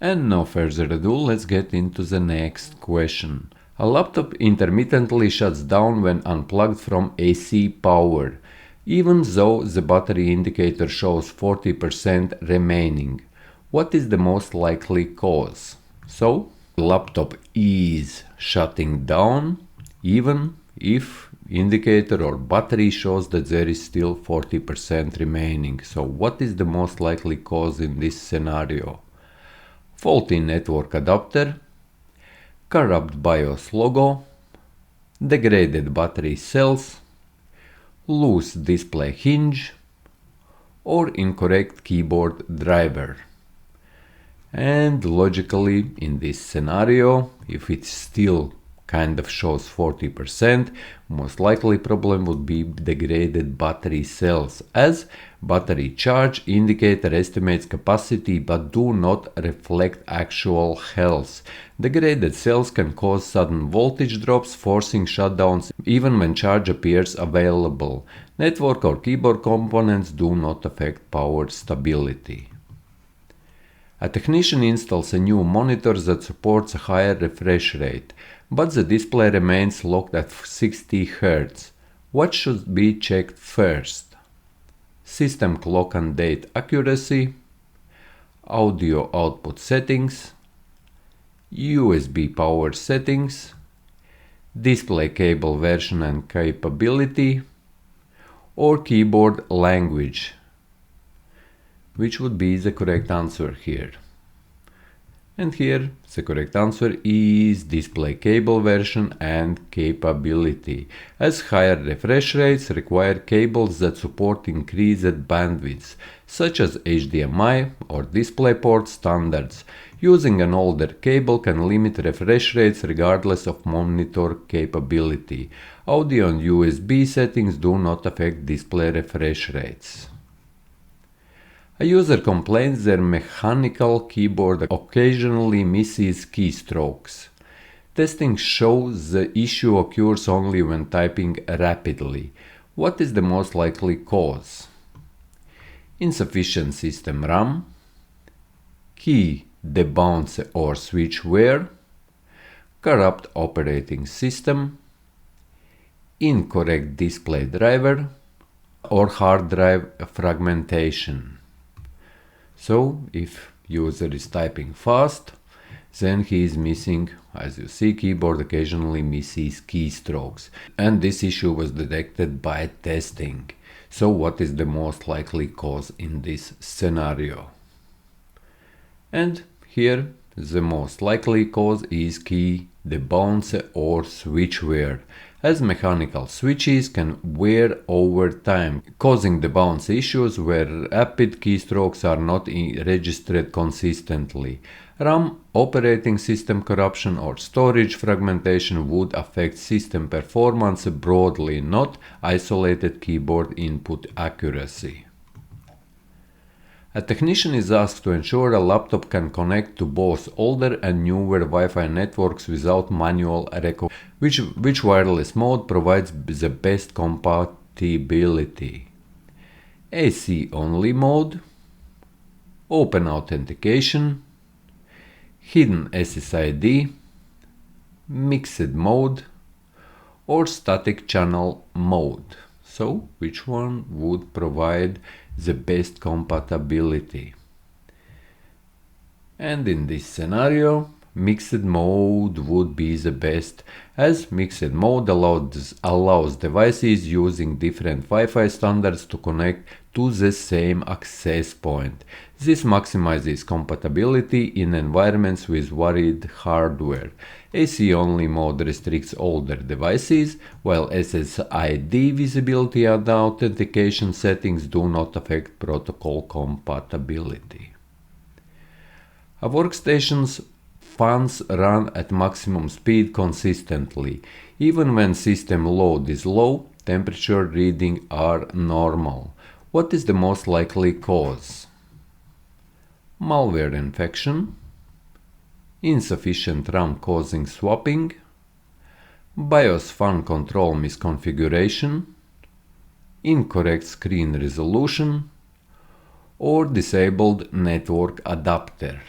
And no further ado, let's get into the next question. A laptop intermittently shuts down when unplugged from AC power, even though the battery indicator shows 40% remaining. What is the most likely cause? So, the laptop is shutting down even if indicator or battery shows that there is still 40% remaining. So what is the most likely cause in this scenario? Faulty network adapter, corrupt BIOS logo, degraded battery cells, loose display hinge, or incorrect keyboard driver. And logically, in this scenario, if it still kind of shows 40%, most likely problem would be degraded battery cells, as battery charge indicator estimates capacity but do not reflect actual health. Degraded cells can cause sudden voltage drops, forcing shutdowns even when charge appears available. Network or keyboard components do not affect power stability. A technician installs a new monitor that supports a higher refresh rate, but the display remains locked at 60 Hz. What should be checked first? System clock and date accuracy, audio output settings, USB power settings, display cable version and capability, or keyboard language. Which would be the correct answer here? And here the correct answer is display cable version and capability, as higher refresh rates require cables that support increased bandwidths, such as HDMI or DisplayPort standards. Using an older cable can limit refresh rates regardless of monitor capability. Audio and USB settings do not affect display refresh rates. A user complains their mechanical keyboard occasionally misses keystrokes. Testing shows the issue occurs only when typing rapidly. What is the most likely cause? Insufficient system RAM, key debounce or switch wear, corrupt operating system, incorrect display driver, or hard drive fragmentation. So, if user is typing fast, then he is missing, as you see, keyboard occasionally misses keystrokes. And this issue was detected by testing. So what is the most likely cause in this scenario? And here the most likely cause is key debounce or switch wear, as mechanical switches can wear over time, causing debounce issues where rapid keystrokes are not registered consistently. RAM, operating system corruption, or storage fragmentation would affect system performance broadly, not isolated keyboard input accuracy. A technician is asked to ensure a laptop can connect to both older and newer Wi-Fi networks without manual recognition. Which wireless mode provides the best compatibility? AC only mode, open authentication, hidden SSID, mixed mode, or static channel mode. So, which one would provide the best compatibility? And in this scenario, mixed mode would be the best, as mixed mode allows devices using different Wi-Fi standards to connect to the same access point. This maximizes compatibility in environments with varied hardware. AC-only mode restricts older devices, while SSID visibility and authentication settings do not affect protocol compatibility. A workstation's fans run at maximum speed consistently. Even when system load is low, temperature readings are normal. What is the most likely cause? Malware infection, insufficient RAM causing swapping, BIOS fan control misconfiguration, incorrect screen resolution, or disabled network adapter.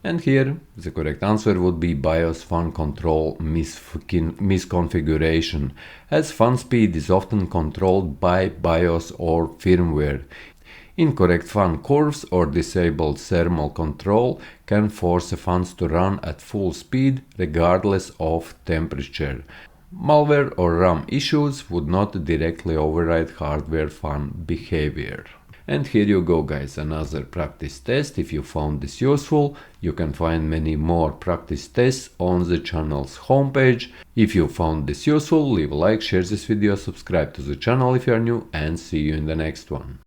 And here the correct answer would be BIOS fan control misconfiguration, as fan speed is often controlled by BIOS or firmware. Incorrect fan curves or disabled thermal control can force the fans to run at full speed regardless of temperature. Malware or RAM issues would not directly override hardware fan behavior. And here you go guys, another practice test. If you found this useful, you can find many more practice tests on the channel's homepage. If you found this useful, leave a like, share this video, subscribe to the channel if you are new, and see you in the next one.